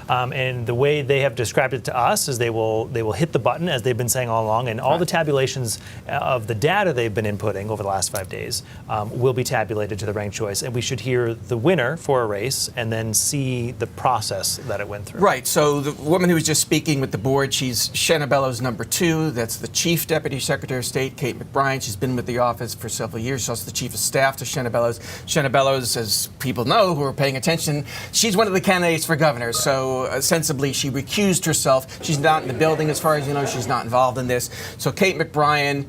And the way they have described it to us is they will hit the button, as they've been saying all along, and all the tabulations of the data they've been inputting over the last 5 days will be tabulated to the ranked choice, and we should hear the winner for a race and then see the process that it went through. Right. So the woman who was just speaking with the board, she's Shanna Bellows number 2. That's the Chief Deputy Secretary of State, Kate McBride. She's been with the office for several years. She's also the Chief of Staff to Shanna Bellows. Shanna Bellows, as people know who are paying attention, she's one of the candidates for governor. So sensibly, she recused herself. She's not in the building, as far as you know. She's not involved in this. So Kate McBride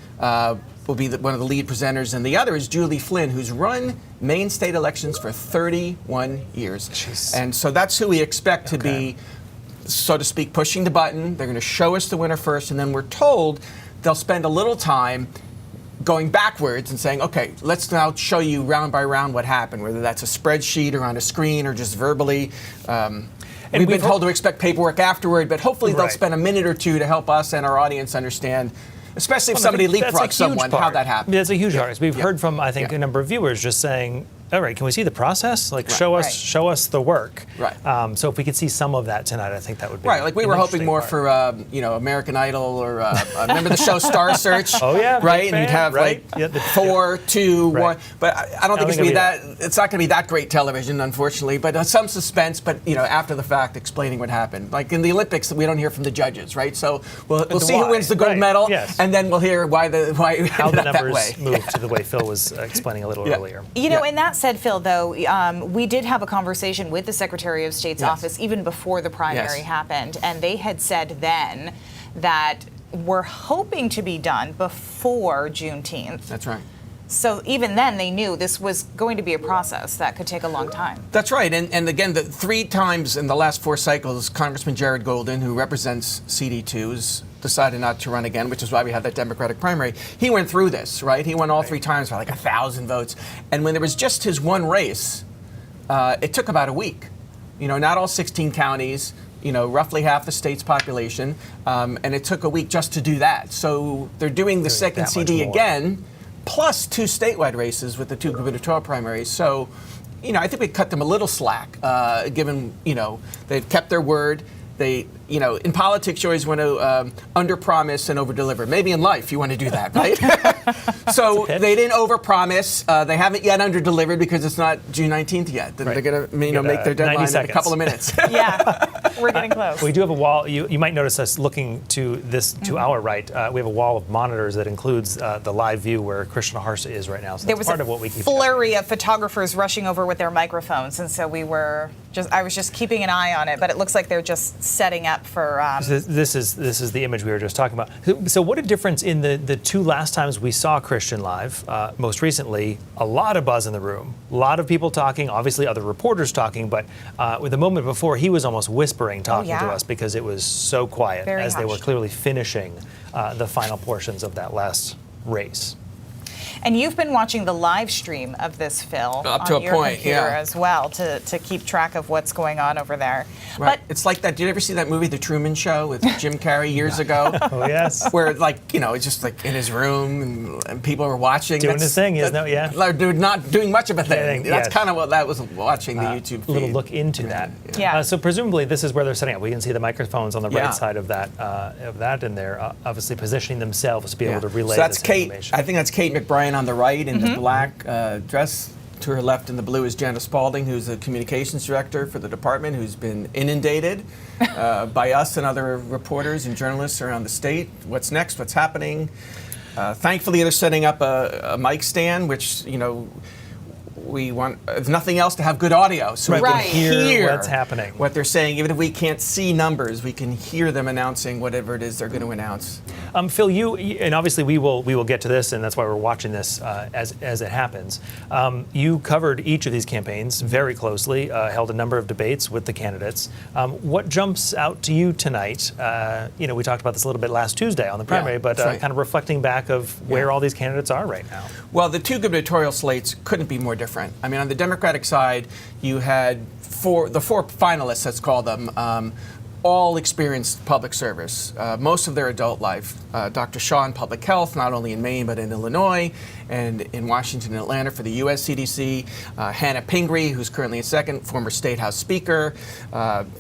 will be one of the lead presenters, and the other is Julie Flynn, who's run Maine state elections for 31 years. Jeez. And so that's who we expect to be, so to speak, pushing the button. They're going to show us the winner first, and then we're told they'll spend a little time going backwards and saying, okay, let's now show you round by round what happened, whether that's a spreadsheet or on a screen or just verbally. We've been told to expect paperwork afterward, but hopefully they'll spend a minute or two to help us and our audience understand, especially if somebody leapfrogs someone, how that happened. That's a huge part. We've heard from, I think, a number of viewers just saying, all right, can we see the process? Like, show us the work. Right. So if we could see some of that tonight, I think that would be right. Like we were hoping more for, American Idol or remember the show Star Search? Oh yeah. Right, and you'd have like 4, 2, 1. But I don't think it's gonna be that. It's not going to be that great television, unfortunately. But some suspense. But after the fact, explaining what happened. Like in the Olympics, we don't hear from the judges, right? So we'll see who wins the gold medal, and then we'll hear why how the numbers that way. moved to the way Phil was explaining a little earlier. And that said, Phil, though, we did have a conversation with the Secretary of State's office even before the primary happened, and they had said then that we're hoping to be done before Juneteenth. That's right. So even then, they knew this was going to be a process that could take a long time. That's right. And again, 3 times in the last 4 cycles, Congressman Jared Golden, who represents CD2s, decided not to run again, which is why we had that Democratic primary. He went through this, right? He won all 3 times by like 1,000 votes. And when there was just his one race, it took about a week. Not all 16 counties, roughly half the state's population, and it took a week just to do that. So they're doing the second CD again, plus 2 statewide races with the 2 gubernatorial primaries. So, I think we cut them a little slack, given, they've kept their word. They, in politics, you always want to under-promise and over-deliver. Maybe in life you want to do that, right? So they didn't over-promise. They haven't yet under-delivered because it's not June 19th yet. They're going to, make their deadline in a couple of minutes. We're getting close. We do have a wall. You might notice us looking to our right. We have a wall of monitors that includes the live view where Christian Harsa is right now. So that's part of what we keep. There was a flurry of photographers rushing over with their microphones, and so I was just keeping an eye on it. But it looks like they're just setting up for. This is the image we were just talking about. So what a difference in the 2 last times we saw Christian live. Most recently, a lot of buzz in the room, a lot of people talking. Obviously, other reporters talking, but with the moment before, he was almost whispering, talking to us because it was so quiet as they were clearly finishing the final portions of that last race. And you've been watching the live stream of this, Phil, up to on a your point, computer as well to keep track of what's going on over there. Right. But it's like that. Did you ever see that movie, The Truman Show, with Jim Carrey years ago? Oh yes. Where it's just like in his room and people are watching, doing his thing, They're not doing much of a thing. That's kind of what that was watching the YouTube feed. A little look into that. Yeah. So presumably this is where they're setting up. We can see the microphones on the right side of that, and they're obviously positioning themselves to be able to relay this information. I think that's Kate McBride on the right in the black dress. To her left in the blue is Janice Spalding, who's the communications director for the department, who's been inundated by us and other reporters and journalists around the state. What's next? What's happening? Thankfully, they're setting up a mic stand, which, we want, if nothing else, to have good audio so we can hear what's happening. What they're saying. Even if we can't see numbers, we can hear them announcing whatever it is they're going to announce. Phil, you and obviously we will get to this, and that's why we're watching this as it happens. You covered each of these campaigns very closely, held a number of debates with the candidates. What jumps out to you tonight? We talked about this a little bit last Tuesday on the primary, but kind of reflecting back of where all these candidates are right now. Well, the 2 gubernatorial slates couldn't be more different. I mean, on the Democratic side, you had the four finalists, let's call them, all experienced public service, most of their adult life. Dr. Shaw in public health, not only in Maine but in Illinois and in Washington and Atlanta for the U.S. CDC. Hannah Pingree, who's currently in second, former State House Speaker,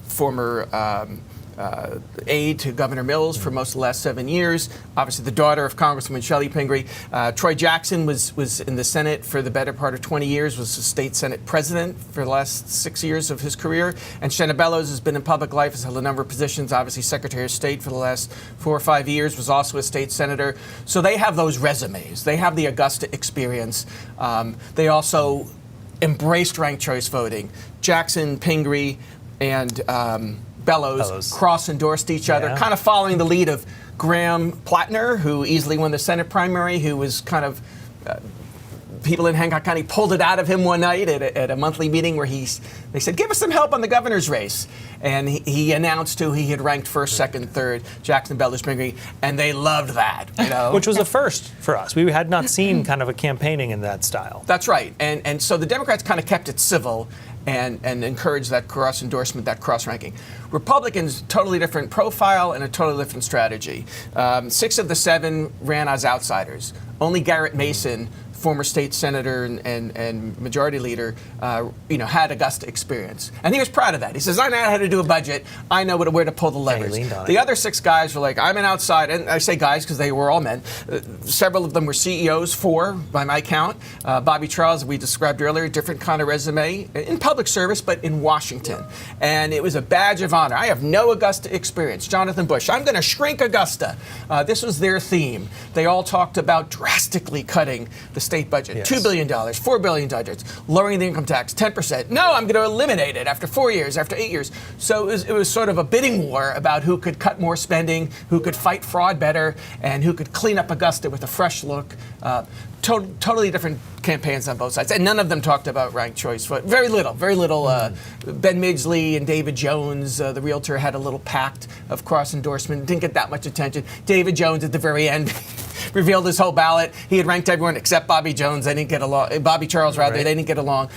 former aide to Governor Mills for most of the last 7 years. Obviously, the daughter of Congresswoman Shelley Pingree. Troy Jackson was in the Senate for the better part of 20 years, was the state Senate president for the last 6 years of his career. And Shanna Bellows has been in public life, has held a number of positions, obviously Secretary of State for the last 4 or 5 years, was also a state senator. So they have those resumes. They have the Augusta experience. They also embraced ranked choice voting. Jackson, Pingree, and Bellows cross-endorsed each other, kind of following the lead of Graham Plattner, who easily won the Senate primary, who was kind of, people in Hancock County pulled it out of him one night at a monthly meeting where they said, give us some help on the governor's race. And he announced who he had ranked first, second, third, Jackson, Bellows, Pingree, and they loved that. You know? Which was a first for us. We had not seen kind of a campaigning in that style. That's right. And so the Democrats kind of kept it civil and encouraged that cross-endorsement, that cross-ranking. Republicans, totally different profile and a totally different strategy. 6 of the 7 ran as outsiders. Only Garrett Mason, former state senator and majority leader, had Augusta experience. And he was proud of that. He says, I know how to do a budget. I know where to pull the levers. The other 6 guys were like, I'm an outsider. And I say guys because they were all men. Several of them were CEOs, 4 by my count. Bobby Charles, we described earlier, different kind of resume in public service, but in Washington. And it was a badge of honor. I have no Augusta experience. Jonathan Bush, I'm going to shrink Augusta. This was their theme. They all talked about drastically cutting the state budget, $2 billion, $4 billion, lowering the income tax, 10%. No, I'm going to eliminate it after 4 years, after 8 years. So it was sort of a bidding war about who could cut more spending, who could fight fraud better, and who could clean up Augusta with a fresh look. Totally different campaigns on both sides, and none of them talked about ranked choice. Very little. Ben Midgley and David Jones, the realtor, had a little pact of cross-endorsement. Didn't get that much attention. David Jones at the very end revealed his whole ballot. He had ranked everyone except Bobby Jones. They didn't get along. Bobby Charles, rather. Right. They didn't get along.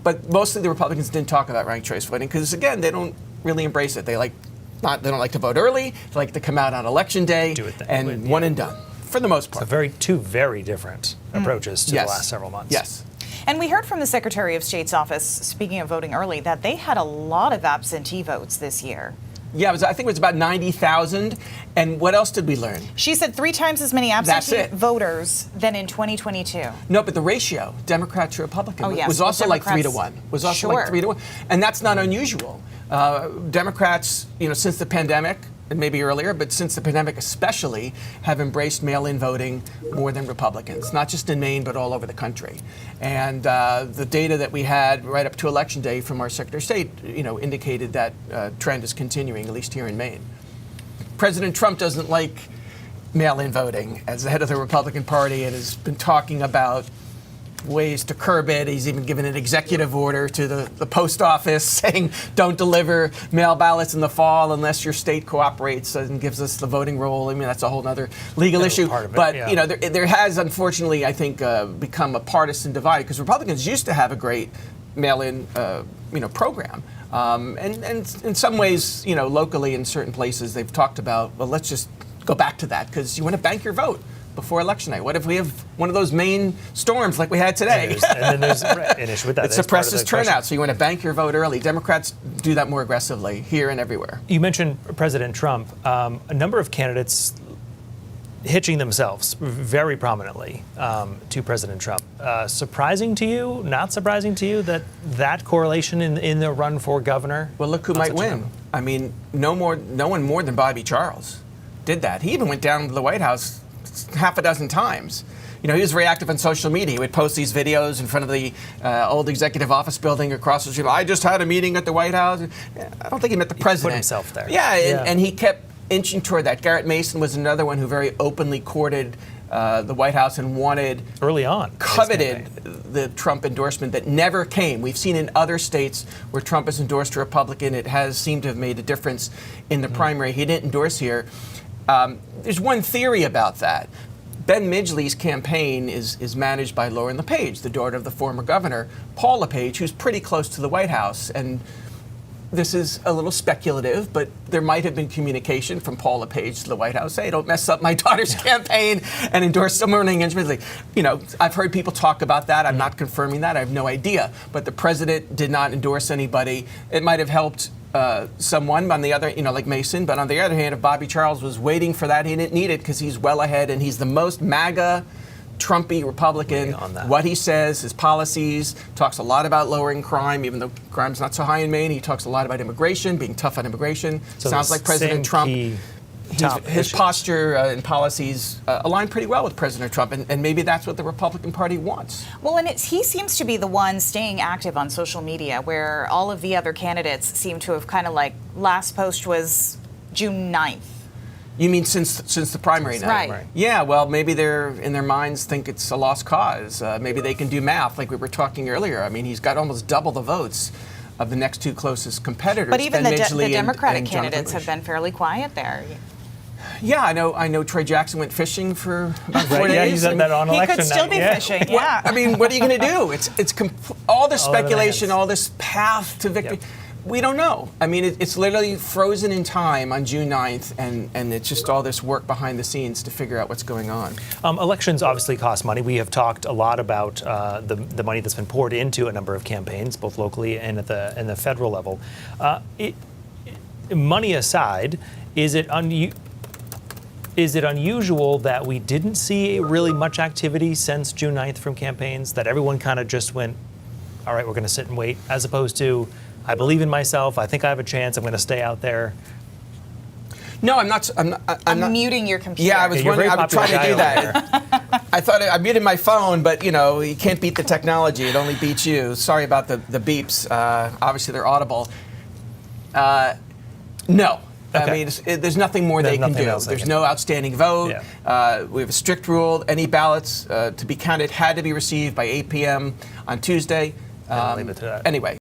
But mostly the Republicans didn't talk about ranked choice voting because, again, they don't really embrace it. They don't like to vote early. They like to come out on election day and one and done. For the most part. So two very different approaches to the last several months. Yes. And we heard from the Secretary of State's office, speaking of voting early, that they had a lot of absentee votes this year. Yeah, I think it was about 90,000. And what else did we learn? She said 3 times as many absentee voters than in 2022. No, but the ratio, Democrat to Republican, was also like 3 to 1. Was also like 3 to 1. And that's not unusual. Democrats, since the pandemic, and maybe earlier, but since the pandemic especially, have embraced mail-in voting more than Republicans, not just in Maine, but all over the country. And the data that we had right up to Election Day from our Secretary of State, indicated that trend is continuing, at least here in Maine. President Trump doesn't like mail-in voting as the head of the Republican Party and has been talking about ways to curb it. He's even given an executive order to the post office saying don't deliver mail ballots in the fall unless your state cooperates and gives us the voting roll. I mean, that's a whole other legal issue. But there has, unfortunately, I think, become a partisan divide because Republicans used to have a great mail-in program. And in some ways, locally in certain places, they've talked about, well, let's just go back to that because you want to bank your vote before election night. What if we have one of those Maine storms like we had today? And then there's an issue with that. It suppresses turnout, so you want to bank your vote early. Democrats do that more aggressively here and everywhere. You mentioned President Trump. A number of candidates hitching themselves very prominently to President Trump. Surprising to you, not surprising to you that correlation in the run for governor? Well, look who might win. I mean, no one more than Bobby Charles did that. He even went down to the White House half a dozen times. He was very active on social media. He would post these videos in front of the old executive office building across the street. I just had a meeting at the White House. I don't think he met the president. Put himself there. Yeah, and he kept inching toward that. Garrett Mason was another one who very openly courted the White House and wanted, early on, coveted the Trump endorsement that never came. We've seen in other states where Trump has endorsed a Republican, it has seemed to have made a difference in the primary. He didn't endorse here. There's one theory about that. Ben Midgley's campaign is managed by Lauren LePage, the daughter of the former governor, Paul LePage, who's pretty close to the White House. And this is a little speculative, but there might have been communication from Paul LePage to the White House. Hey, don't mess up my daughter's campaign and endorse someone running against me. You know, I've heard people talk about that. I'm not confirming that. I have no idea. But the president did not endorse anybody. It might have helped someone on the other, you know, like Mason. But on the other hand, if Bobby Charles was waiting for that, he didn't need it because he's well ahead and he's the most MAGA Trumpy Republican. What he says, his policies, talks a lot about lowering crime, even though crime's not so high in Maine. He talks a lot about immigration, being tough on immigration. So sounds like President Trump. His posture and policies align pretty well with President Trump, and maybe that's what the Republican Party wants. Well, and he seems to be the one staying active on social media, where all of the other candidates seem to have kind of like, last post was June 9th. You mean since the primary night? Right. Yeah, well, maybe they're, in their minds, think it's a lost cause. Maybe they can do math, like we were talking earlier. I mean, he's got almost double the votes of the next two closest competitors. But even the Democratic and candidates have been fairly quiet there. Yeah, I know Trey Jackson went fishing for about 4 days. Yeah, he said that on election night. He could still be fishing, yeah. I mean, what are you going to do? It's all this speculation, all this path to victory. Yep. We don't know. I mean, it's literally frozen in time on June 9th, and it's just all this work behind the scenes to figure out what's going on. Elections obviously cost money. We have talked a lot about the money that's been poured into a number of campaigns, both locally and at the federal level. Money aside, is it unusual that we didn't see really much activity since June 9th from campaigns, that everyone kind of just went, all right, we're going to sit and wait, as opposed to, I believe in myself, I think I have a chance, I'm going to stay out there? No, I'm not. I'm muting your computer. Yeah, I was wondering. I was trying to do that. I thought I muted my phone, but you know, you can't beat the technology. It only beats you. Sorry about the beeps. Obviously, they're audible. No. Okay. I mean, there's nothing more they can do. There's no outstanding vote. Yeah. We have a strict rule. Any ballots to be counted had to be received by 8 p.m. on Tuesday. Leave it to that. Anyway.